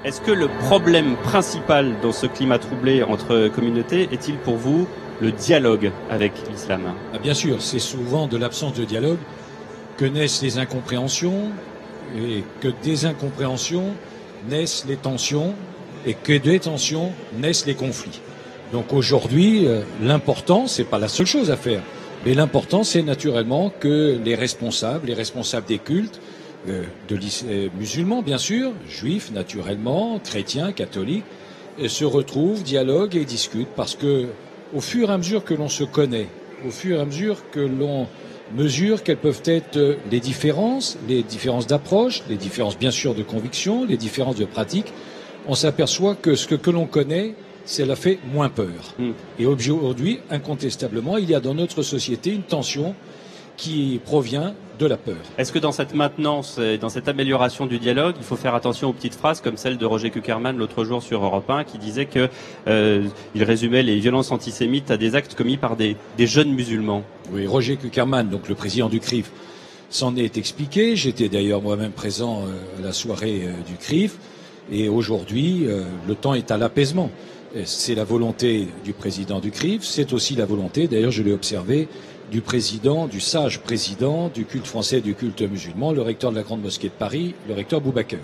Est-ce que le problème principal dans ce climat troublé entre communautés est-il pour vous le dialogue avec l'islam? Bien sûr, c'est souvent de l'absence de dialogue que naissent les incompréhensions et que des incompréhensions naissent les tensions et que des tensions naissent les conflits. Donc aujourd'hui, l'important, c'est pas la seule chose à faire, mais l'important, c'est naturellement que les responsables des cultes, musulmans bien sûr, juifs naturellement, chrétiens, catholiques, se retrouvent, dialoguent et discutent, parce que au fur et à mesure que l'on se connaît, au fur et à mesure que l'on mesure quelles peuvent être les différences d'approche, les différences bien sûr de conviction, les différences de pratique, on s'aperçoit que ce que l'on connaît, cela fait moins peur. Et aujourd'hui, incontestablement, il y a dans notre société une tension qui provient de la peur. Est-ce que dans cette maintenance et dans cette amélioration du dialogue, il faut faire attention aux petites phrases comme celle de Roger Kuckerman l'autre jour sur Europe 1 qui disait que il résumait les violences antisémites à des actes commis par des jeunes musulmans? Oui, Roger Kuckerman, donc le président du CRIF, s'en est expliqué. J'étais d'ailleurs moi-même présent à la soirée du CRIF. Et aujourd'hui, le temps est à l'apaisement. C'est la volonté du président du CRIF, c'est aussi la volonté, d'ailleurs je l'ai observé, du sage président du culte français et du culte musulman, le recteur de la Grande Mosquée de Paris, le recteur Boubaker.